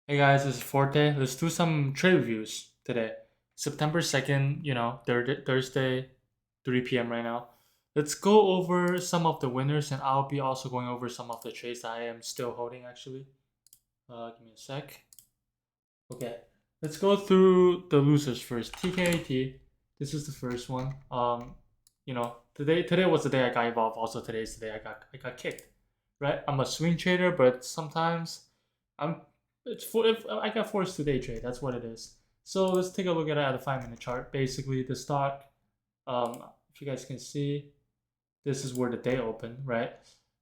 Hey guys, this is Forte. Let's do some trade reviews today. September 2nd, Thursday, 3 p.m. right now. Let's go over some of the winners, and I'll be also going over some of the trades that I am still holding actually. Give me a sec. Okay, let's go through the losers first. TKAT, this is the first one. Today was the day I got involved. Also, today's the day I got kicked. Right? I'm a swing trader, but sometimes I'm it's for if I got forced to day trade. That's what it is. So let's take a look at it at a 5 minute chart. Basically, the stock. If you guys can see, this is where the day opened, right?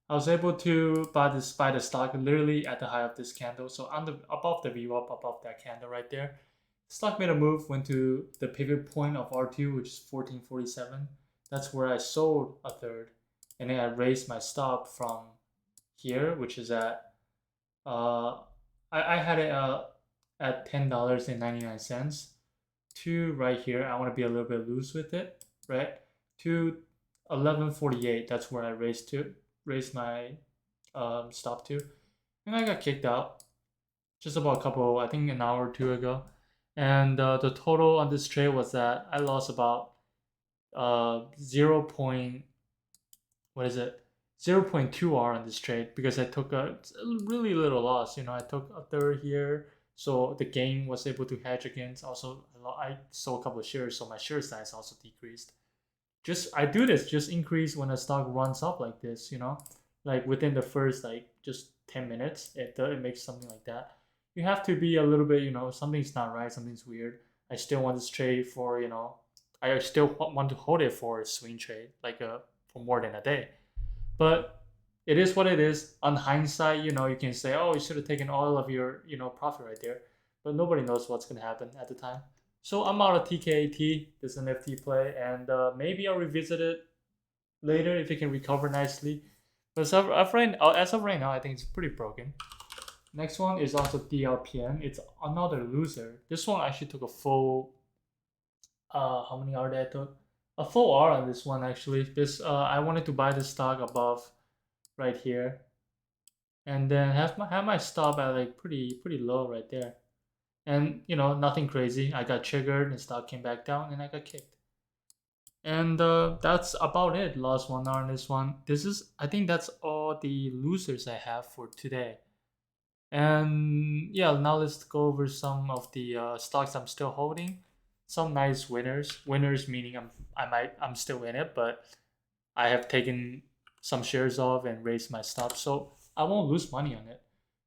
I was able to buy the stock literally at the high of this candle. So on the above the VWAP, above that candle right there, stock made a move, went to the pivot point of R2, which is 1447. That's where I sold a third, and then I raised my stop from here, which is at I had it at $10.99 to right here. I want to be a little bit loose with it, right? To 11.48. That's where I raised my stop to, and I got kicked out just about a couple, I think an hour or two ago. And the total on this trade was that I lost about 0. What is it? 0.2 R on this trade because I took a really little loss. I took a third here, so the gain was able to hedge against. Also, I sold a couple of shares, so my share size also decreased. Just I do this just increase when a stock runs up like this. Like within the first like just 10 minutes, it makes something like that. You have to be a little bit, something's not right, something's weird. I still want this trade for, I still want to hold it for a swing trade, like for more than a day. But it is what it is. On hindsight, you can say, oh, you should have taken all of your, profit right there. But nobody knows what's going to happen at the time. So I'm out of TKAT, this NFT play, and maybe I'll revisit it later if it can recover nicely. But as of right now, I think it's pretty broken. Next one is also DLPN. It's another loser. This one actually took a full, how many R did I took? A full R on this one actually. I wanted to buy the stock above right here, and then have my stop at like pretty low right there. And nothing crazy. I got triggered and stock came back down and I got kicked. And that's about it. Lost 1 hour on this one. I think that's all the losers I have for today. And yeah, now let's go over some of the stocks I'm still holding. Some nice winners. Winners meaning I'm still in it, but I have taken some shares off and raised my stop, so I won't lose money on it.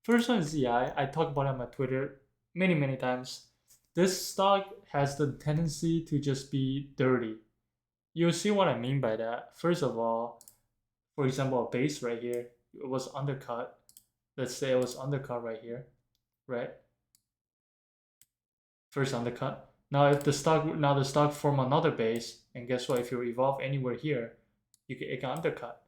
First one is ZI. I talk about it on my Twitter many times. This stock has the tendency to just be dirty. You'll see what I mean by that. First of all, for example, a base right here, it was undercut. Let's say it was undercut right here, right? First undercut. Now the stock form another base, and guess what? If you evolve anywhere here, it can undercut.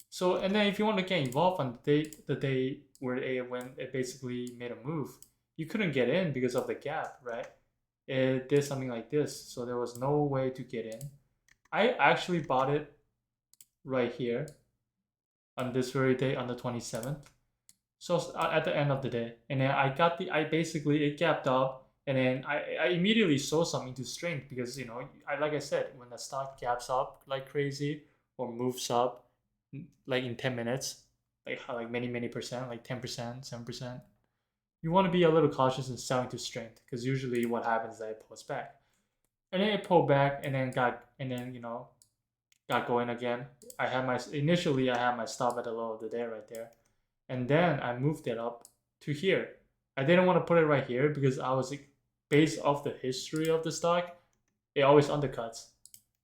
So and then if you want to get involved on the day where when it basically made a move, you couldn't get in because of the gap, right? It did something like this, so there was no way to get in. I actually bought it right here on this very day on the 27th. So at the end of the day, and then I basically it gapped up, and then I immediately sold some into strength because like I said, when the stock gaps up like crazy or moves up like in 10 minutes, like many percent, like 10%, 7%, you want to be a little cautious in selling to strength because usually what happens is that it pulls back, and then it pulled back, and then got going again. I had my stop at the low of the day right there, and then I moved it up to here. I didn't want to put it right here because I was like, based off the history of the stock, it always undercuts,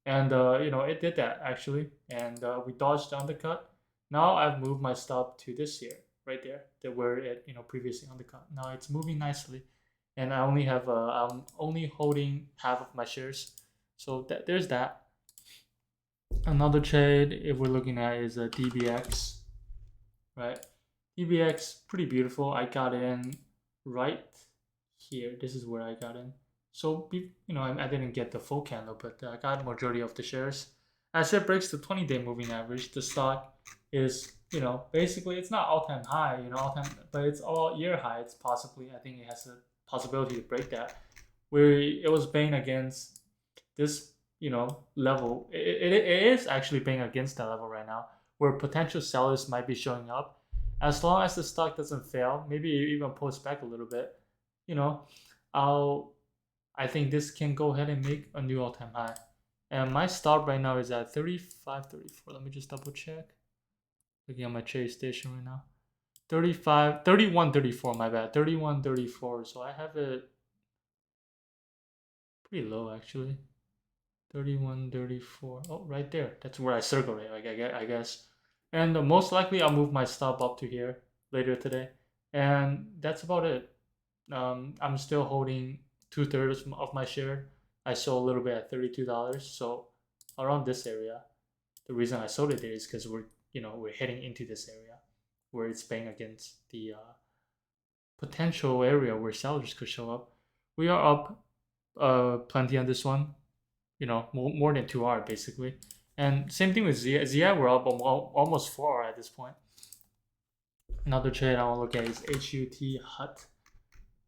and it did that actually, and we dodged the undercut. Now I've moved my stop to this here, right there, that where it previously undercut. Now it's moving nicely, and I'm only holding half of my shares, so there's that. Another trade, if we're looking at, is a DBX, right? DBX, pretty beautiful. I got in right here. This is where I got in. So, I didn't get the full candle, but I got majority of the shares. As it breaks the 20-day moving average, the stock is you know, basically it's not all-time high, you know, all-time, but it's all year high. It's possibly, I think it has a possibility to break that, where it was paying against this, you know, level. It is actually paying against that level right now, where potential sellers might be showing up. As long as the stock doesn't fail, maybe even post back a little bit, you know, I'll I think this can go ahead and make a new all-time high. And my stop right now is at 35.34. Let me just double check. Looking at my trade station right now. 31.34, my bad. 31.34. So I have it pretty low actually. 31.34. Oh, right there. That's where I circle it, I guess. And most likely I'll move my stop up to here later today. And that's about it. I'm still holding 2/3 of my share. I sold a little bit at $32, so around this area. The reason I sold it there is because we're heading into this area where it's paying against the potential area where sellers could show up. We are up plenty on this one, you know, more than 2 hour basically. And same thing with ZI. ZI, we're up almost 4 hour at this point. Another trade I want to look at is HUT.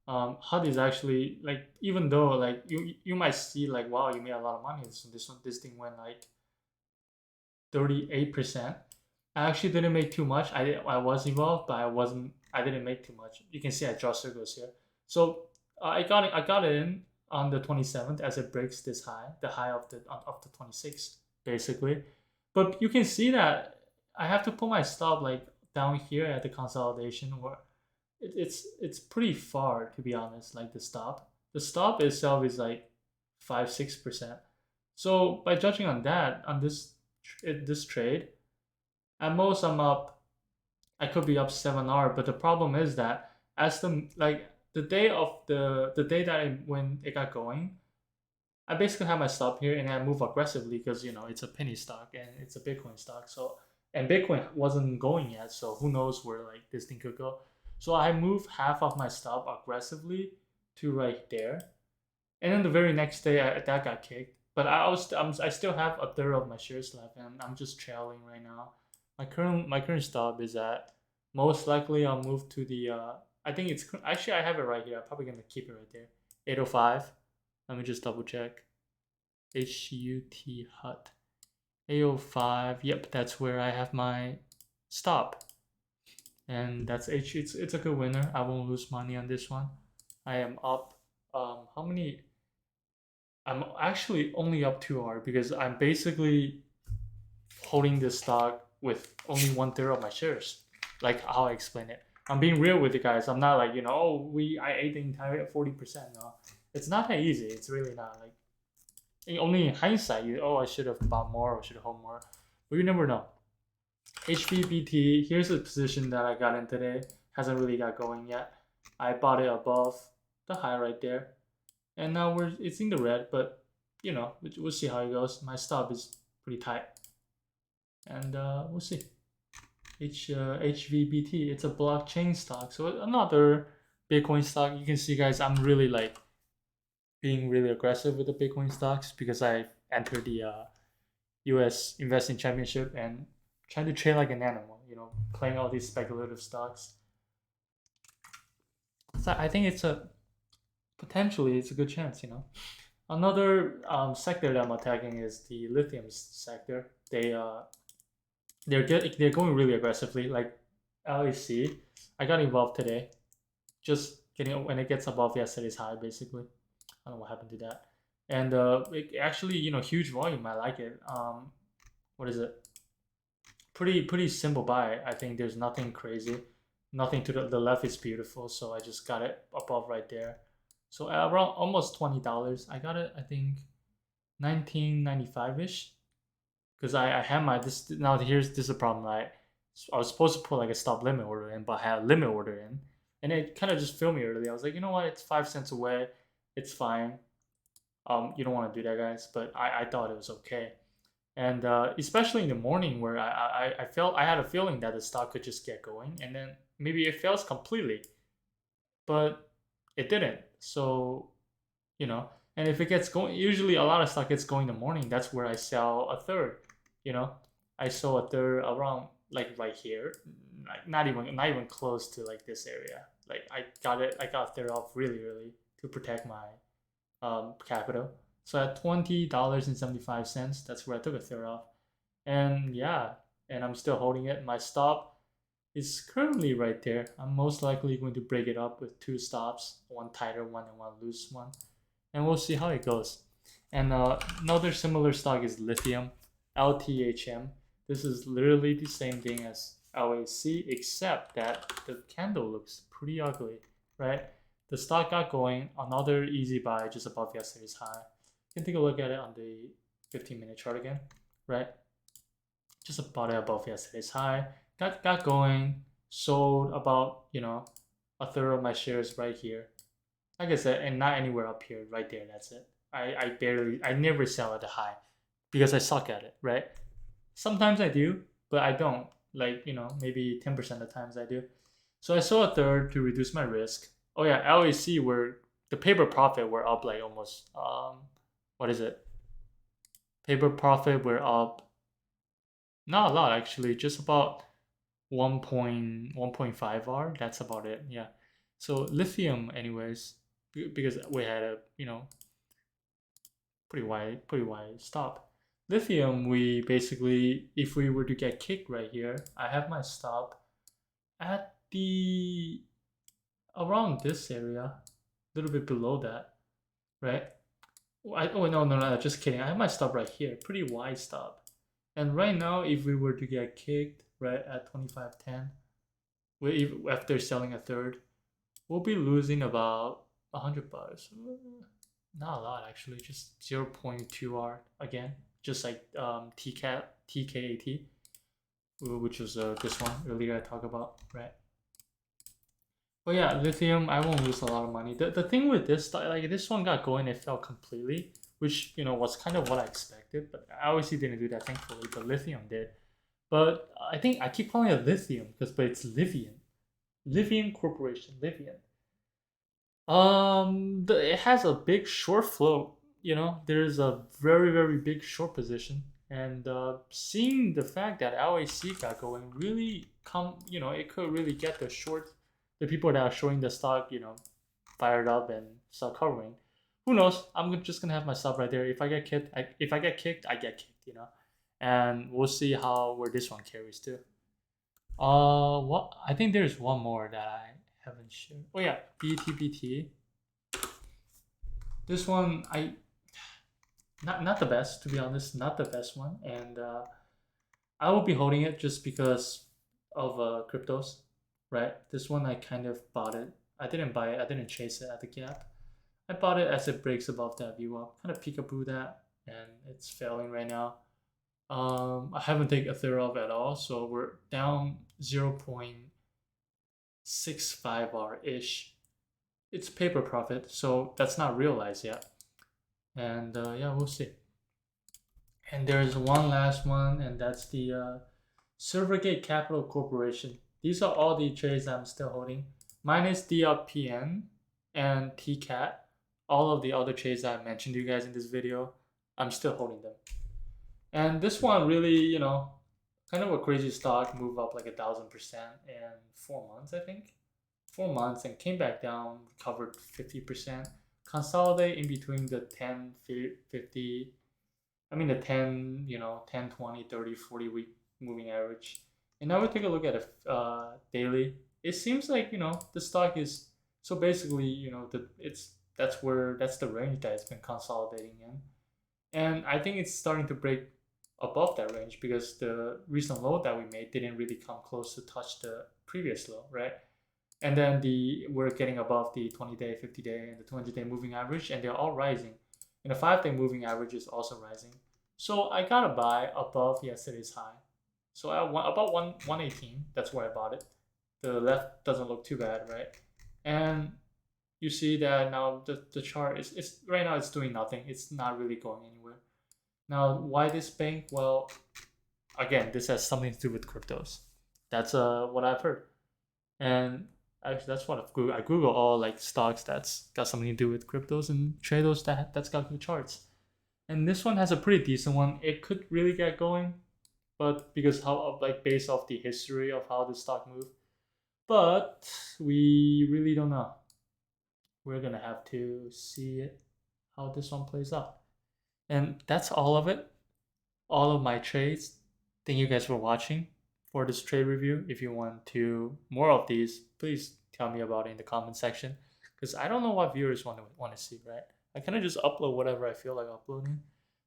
HUT is actually like, even though like you might see like, wow, you made a lot of money. This thing went like 38%. I actually didn't make too much. I was involved, but I didn't make too much. You can see I draw circles here. So I got it in on the 27th as it breaks this high, the high of the 26th basically. But you can see that I have to put my stop like down here at the consolidation, where it's pretty far, to be honest. Like the stop itself is like 5-6%. So by judging on that, on this trade, at most I'm up. I could be up 7 hour, but the problem is that as the day of the day that when it got going, I basically have my stop here and I move aggressively because, you know, it's a penny stock and it's a Bitcoin stock. So, and Bitcoin wasn't going yet, so who knows where like this thing could go. So I move half of my stop aggressively to right there, and then the very next day that got kicked. But I still have a third of my shares left, and I'm just trailing right now. My current stop is at, most likely I'll move to the I think it's actually, I have it right here. I'm probably gonna keep it right there. 805. Let me just double check. HUT 805. Yep, that's where I have my stop. And that's it's a good winner. I won't lose money on this one. I am up how many, I'm actually only up 2 hour because I'm basically holding this stock with only 1/3 of my shares. Like how I explain it. I'm being real with you guys. I'm not like, you know, oh, I ate the entire 40%. No, it's not that easy. It's really not. Like, only in hindsight, I should have bought more or should have held more, but you never know. HBBT, here's a position that I got in today. Hasn't really got going yet. I bought it above the high right there, and now it's in the red. But you know, we'll see how it goes. My stop is pretty tight, and we'll see. HVBT, it's a blockchain stock, so another Bitcoin stock. You can see, guys, I'm really like being really aggressive with the Bitcoin stocks because I entered the US investing championship and trying to trade like an animal, you know, playing all these speculative stocks. So I think potentially it's a good chance, you know. Another sector that I'm attacking is the lithium sector. They're going really aggressively. Like LEC, I got involved today, just getting when it gets above yesterday's high, basically. I don't know what happened to that. And it actually, you know, huge volume. I like it. What is it? Pretty simple buy. I think there's nothing crazy. Nothing to the left is beautiful, so I just got it above right there. So around almost $20. I got it, I think, 1995-ish. Because I had my this now this is the problem. I was supposed to put like a stop limit order in, but I had a limit order in, and it kind of just failed me early. I was like, you know what? It's 5 cents away. It's fine. You don't want to do that, guys. But I thought it was okay. And especially in the morning where I felt, I had a feeling that the stock could just get going and then maybe it fails completely, but it didn't. So, you know, and if it gets going, usually a lot of stock gets going in the morning. That's where I sell a third, you know. I sell a third around like right here, like not even close to like this area. Like I got there off really early to protect my capital. So at $20.75, that's where I took a third off. And yeah, and I'm still holding it. My stop is currently right there. I'm most likely going to break it up with two stops, one tighter one and one loose one. And we'll see how it goes. And another similar stock is Lithium, LTHM. This is literally the same thing as LAC, except that the candle looks pretty ugly, right? The stock got going, another easy buy just above yesterday's high. You can take a look at it on the 15-minute chart again, right? Just about it above yesterday's high. Got going, sold about, a third of my shares right here. Like I said, and not anywhere up here, right there, that's it. I never sell at the high because I suck at it, right? Sometimes I do, but I don't. Like, maybe 10% of the times I do. So I sold a third to reduce my risk. Oh yeah, LAC were the paper profit were up like almost what is it? Paper profit were up not a lot actually, just about 1.5 R. That's about it. Yeah. So lithium anyways, because we had a, pretty wide stop. Lithium, we basically, if we were to get kicked right here, I have my stop at the around this area, a little bit below that, right? Oh no, just kidding. I have my stop right here, pretty wide stop. And right now, if we were to get kicked right at 25.10, after selling a third, we'll be losing about $100. Not a lot actually, just 0.2 R again, just like TKAT, which was this one earlier I talked about, right? But yeah, lithium, I won't lose a lot of money. The thing with this, like this one got going, it fell completely, which was kind of what I expected. But I obviously didn't do that, thankfully. But lithium did. But I think I keep calling it lithium but it's Livian, Livian Corporation, Livian. It has a big short float. There's a very very big short position, and seeing the fact that LAC got going really it could really get the people that are showing the stock, fired up and start covering. Who knows? I'm just gonna have my stop right there. If I get kicked, I get kicked. And we'll see where this one carries to. What I think there's one more that I haven't shared. Oh yeah, Btbt. This one not the best, to be honest, not the best one, and I will be holding it just because of cryptos, right? This one I kind of bought it. I didn't buy it. I didn't chase it at the gap. I bought it as it breaks above that view up, kind of peekaboo that, and it's failing right now. I haven't taken Ethereum at all, so we're down 0.65 R ish. It's paper profit, so that's not realized yet. And yeah, we'll see. And there's one last one, and that's the Silvergate Capital Corporation. These are all the trades I'm still holding, minus DLPN and TCAT. All of the other trades that I mentioned to you guys in this video, I'm still holding them. And this one really, kind of a crazy stock, move up like 1,000% in 4 months, I think. 4 months, and came back down, recovered 50%, consolidate in between the 10, 50, the 10, 10, 20, 30, 40 week moving average. And now we take a look at a daily. It seems like, the stock is, so basically, that's the range that it's been consolidating in. And I think it's starting to break above that range because the recent low that we made didn't really come close to touch the previous low, right? And then we're getting above the 20-day, 50-day, and the 200-day moving average, and they're all rising. And the 5-day moving average is also rising. So I got a buy above yesterday's high. So about 118, that's where I bought it. The left doesn't look too bad, right? And you see that now the chart is right now it's doing nothing. It's not really going anywhere. Now, why this bank? Well, again, this has something to do with cryptos. That's what I've heard. And actually, that's what I Google all like stocks that's got something to do with cryptos and trade those that's got good charts. And this one has a pretty decent one. It could really get going. but because how like based off the history of how the stock moved. But we really don't know. We're gonna have to see it, how this one plays out. And that's all of it. All of my trades. Thank you guys for watching for this trade review. If you want to more of these, please tell me about it in the comment section. Because I don't know what viewers want to see, right? I kind of just upload whatever I feel like uploading.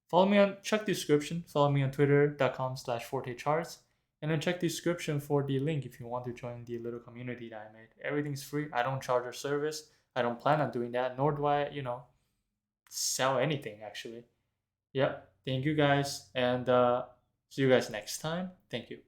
Follow me on check description. Follow me on twitter.com/fortecharts. And then check description for the link if you want to join the little community that I made. Everything's free. I don't charge a service. I don't plan on doing that, nor do I, sell anything actually. Yep. Thank you guys, and see you guys next time. Thank you.